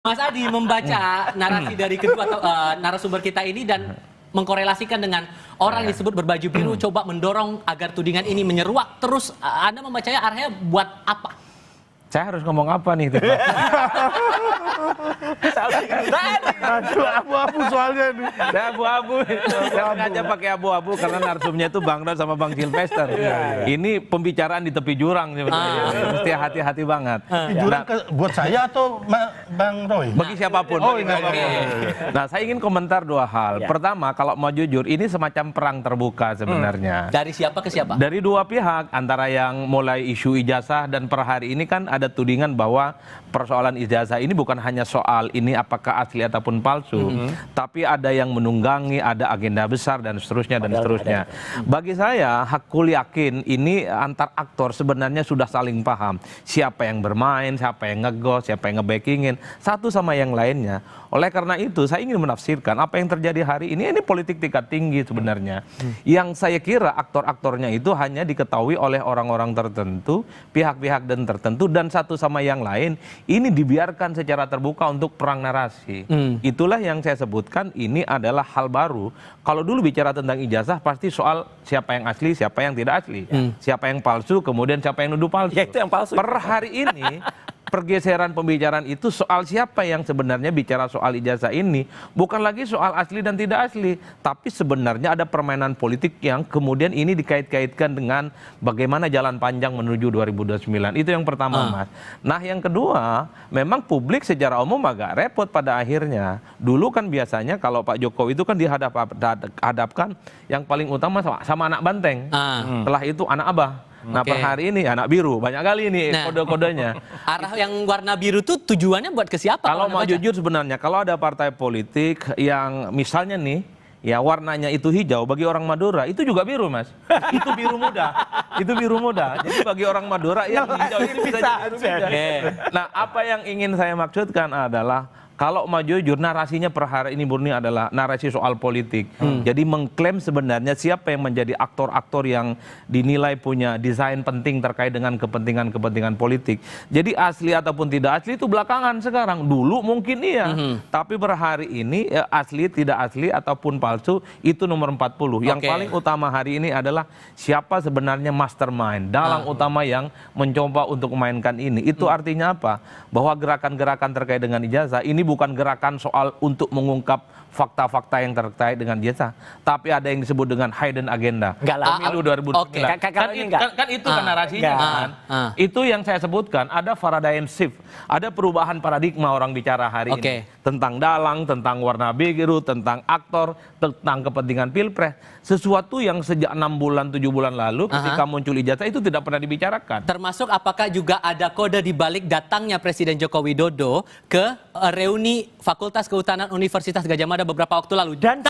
Mas Adi membaca narasi dari kedua narasumber kita ini dan mengkorelasikan dengan orang yang disebut berbaju biru coba mendorong agar tudingan ini menyeruak terus. Anda membacanya arahnya buat apa? Saya harus ngomong apa nih? Aduh, abu-abu soalnya nih. Saya abu-abu. Saya sengaja pakai abu-abu karena narsumnya itu Bang Don sama Bang Sylvester. Ini pembicaraan di tepi jurang sebenarnya. Mesti hati-hati banget. Jurang buat saya atau Bang Roy? Bagi siapapun. Nah, saya ingin komentar dua hal. Pertama, kalau mau jujur, ini semacam perang terbuka sebenarnya. Dari siapa ke siapa? Dari dua pihak, antara yang mulai isu ijazah dan per hari ini kan ada tudingan bahwa persoalan ijazah ini bukan hanya soal ini apakah asli ataupun palsu, tapi ada yang menunggangi, ada agenda besar dan seterusnya dan seterusnya. Bagi saya, hakul yakin ini antar aktor sebenarnya sudah saling paham siapa yang bermain, siapa yang ngegos, siapa yang ngebackingin satu sama yang lainnya. Oleh karena itu, saya ingin menafsirkan apa yang terjadi hari ini politik tingkat tinggi sebenarnya. Yang saya kira aktor-aktornya itu hanya diketahui oleh orang-orang tertentu, pihak-pihak dan tertentu, dan satu sama yang lain ini dibiarkan secara terbuka untuk perang narasi. Itulah yang saya sebutkan ini adalah hal baru. Kalau dulu bicara tentang ijazah pasti soal siapa yang asli, siapa yang tidak asli, siapa yang palsu, kemudian siapa yang nuduh palsu. Ya, itu yang palsu. Per hari ini pergeseran pembicaraan itu soal siapa yang sebenarnya bicara soal ijazah ini bukan lagi soal asli dan tidak asli, tapi sebenarnya ada permainan politik yang kemudian ini dikait-kaitkan dengan bagaimana jalan panjang menuju 2029. Itu yang pertama, Mas. Nah, yang kedua, memang publik secara umum agak repot pada akhirnya. Dulu kan biasanya kalau Pak Jokowi itu kan dihadapkan yang paling utama sama anak banteng. Setelah itu anak abah. Nah, per hari ini anak biru, banyak kali ini kode-kodenya. Arah yang warna biru itu tujuannya buat ke siapa? Kalau mau jujur sebenarnya, kalau ada partai politik yang misalnya nih, ya warnanya itu hijau, bagi orang Madura itu juga biru, Mas. Itu biru muda. Itu biru muda. Jadi bagi orang Madura yang hijau itu bisa jadi biru muda. Nah, apa yang ingin saya maksudkan adalah kalau mau jujur, narasinya per hari ini murni adalah narasi soal politik. Jadi mengklaim sebenarnya siapa yang menjadi aktor-aktor yang dinilai punya desain penting terkait dengan kepentingan-kepentingan politik. Jadi asli ataupun tidak asli itu belakangan sekarang. Dulu mungkin iya. Tapi per hari ini asli, tidak asli ataupun palsu itu nomor 40. Yang paling utama hari ini adalah siapa sebenarnya mastermind, dalang utama yang mencoba untuk memainkan ini. Itu artinya apa? Bahwa gerakan-gerakan terkait dengan ijazah ini bukan gerakan soal untuk mengungkap fakta-fakta yang terkait dengan ijazah, tapi ada yang disebut dengan hidden agenda. Pemilu 2009. Kan itu kan narasinya kan. Itu yang saya sebutkan, ada paradigm shift, ada perubahan paradigma orang bicara hari ini. Tentang dalang, tentang warna biru, tentang aktor, tentang kepentingan pilpres. Sesuatu yang sejak 6 bulan, 7 bulan lalu ketika muncul ijazah itu tidak pernah dibicarakan. Termasuk apakah juga ada kode di balik datangnya Presiden Joko Widodo ke reuni Fakultas Kehutanan Universitas Gadjah Mada beberapa waktu lalu. Dan